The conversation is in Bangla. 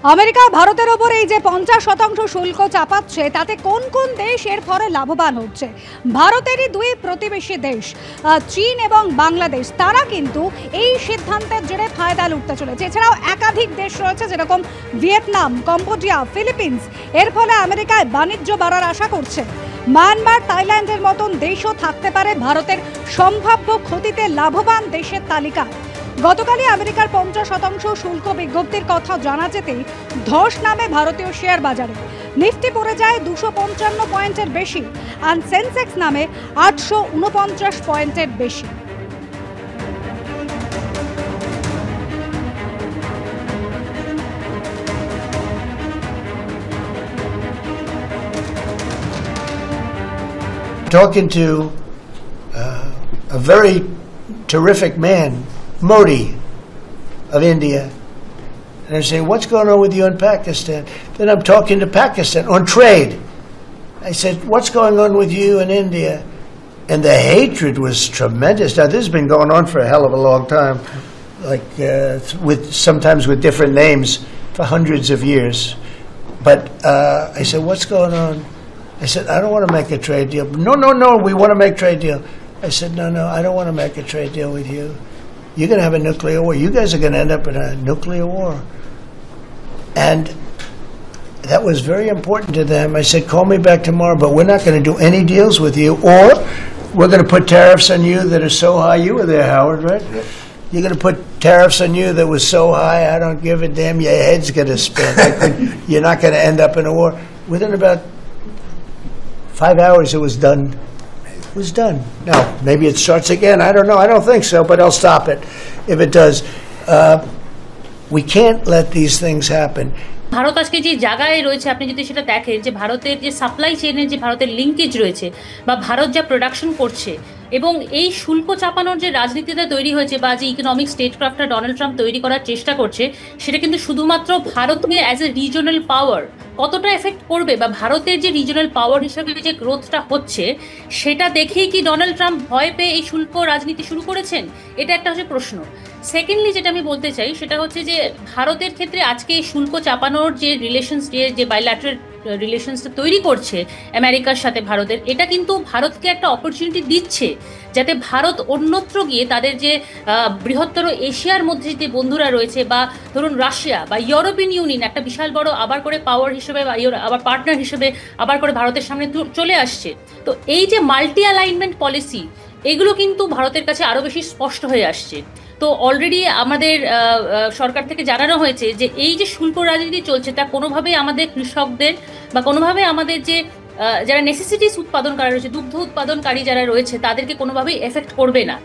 আমেরিকা ভারতের ওপর এই যে 50% শুল্ক চাপাচ্ছে তাতে কোন কোন দেশ এর ফলে লাভবান হচ্ছে? ভারতেরই দুই প্রতিবেশী দেশ চীন এবং বাংলাদেশ, তারা কিন্তু এই সিদ্ধান্তের জেরে ফায়দা লুটতে চলেছে। এছাড়াও একাধিক দেশ রয়েছে যেরকম ভিয়েতনাম, কম্বোডিয়া, ফিলিপিন্স। এর ফলে আমেরিকায় বাণিজ্য বাড়ার আশা করছে। মায়ানমার, থাইল্যান্ডের মতন দেশও থাকতে পারে ভারতের সম্ভাব্য ক্ষতিতে লাভবান দেশের তালিকা। গতকালই আমেরিকার 50% শুল্ক বিজ্ঞপ্তির কথা জানা যেতেই ধস নামে ভারতীয় শেয়ার বাজারে। নিফটি পড়ে যায় 255 পয়েন্টের বেশি আর সেন্সেক্স নামে 849 পয়েন্টের বেশি। Talking to a very terrific man, Modi of India, and I say, what's going on with you in Pakistan? Then I'm talking to Pakistan on trade. I said, what's going on with you in India? And the hatred was tremendous. Now, this has been going on for a hell of a long time, like sometimes with different names for hundreds of years. But I said, what's going on? I said, I don't want to make a trade deal. No, we want to make a trade deal. I said, no, I don't want to make a trade deal with you. You're going to have a nuclear war. You guys are going to end up in a nuclear war. And that was very important to them. I said, call me back tomorrow, but we're not going to do any deals with you, or we're going to put tariffs on you that are so high. You were there, Howard, right? Yep. You're going to put tariffs on you that was so high, I don't give a damn. Your head's going to spin. You're not going to end up in a war. Within about 5 hours, it was done. It was done. Now, maybe it starts again. I don't know. I don't think so, but I'll stop it if it does. We can't let these things happen. Bharat আজকে যে জায়গায় রয়েছে, আপনি যদি সেটা দেখেন যে ভারতের যে সাপ্লাই চেইনের যে ভারতের লিঙ্কেজ রয়েছে বা ভারত যা প্রোডাকশন করছে এবং এই শুল্ক চাপানোর যে রাজনীতিটা তৈরি হয়েছে বা যে ইকোনমিক স্টেটক্রাফটটা ডোনাল্ড ট্রাম্প তৈরি করার চেষ্টা করছে, সেটা কিন্তু শুধুমাত্র ভারতকে অ্যাজ এ রিজনাল পাওয়ার কতটা এফেক্ট করবে বা ভারতের যে রিজনাল পাওয়ার হিসেবে যে গ্রোথটা হচ্ছে সেটা দেখেই কি ডোনাল্ড ট্রাম্প ভয় পেয়ে এই শুল্ক রাজনীতি শুরু করেছেন? এটা একটা হচ্ছে প্রশ্ন। সেকেন্ডলি যেটা আমি বলতে চাই সেটা হচ্ছে যে ভারতের ক্ষেত্রে আজকে এই শুল্ক চাপানোর যে রিলেশনস, যে বাইল্যাটারাল রিলেশনসটা তৈরি করছে আমেরিকার সাথে ভারতের, এটা কিন্তু ভারতকে একটা অপরচুনিটি দিচ্ছে যাতে ভারত অন্যত্র গিয়ে তাদের যে বৃহত্তর এশিয়ার মধ্যে যে বন্ধুরা রয়েছে বা ধরুন রাশিয়া বা ইউরোপিয়ান ইউনিয়ন একটা বিশাল বড় আবার করে পাওয়ার হিসেবে বা আবার পার্টনার হিসেবে আবার করে ভারতের সামনে চলে আসছে। তো এই যে মাল্টি অ্যালাইনমেন্ট পলিসি, এগুলো কিন্তু ভারতের কাছে আরও বেশি স্পষ্ট হয়ে আসছে। তো অলরেডি আমাদের সরকার থেকে জানানো হয়েছে যে এই যে শুল্ক রাজনীতি চলছে তা কোনোভাবেই আমাদের কৃষকদের বা কোনোভাবে আমাদের যে যারা নেসেসিটিস উৎপাদনকারী রয়েছে, দুগ্ধ উৎপাদনকারী যারা রয়েছে, তাদেরকে কোনোভাবেই এফেক্ট করবে না।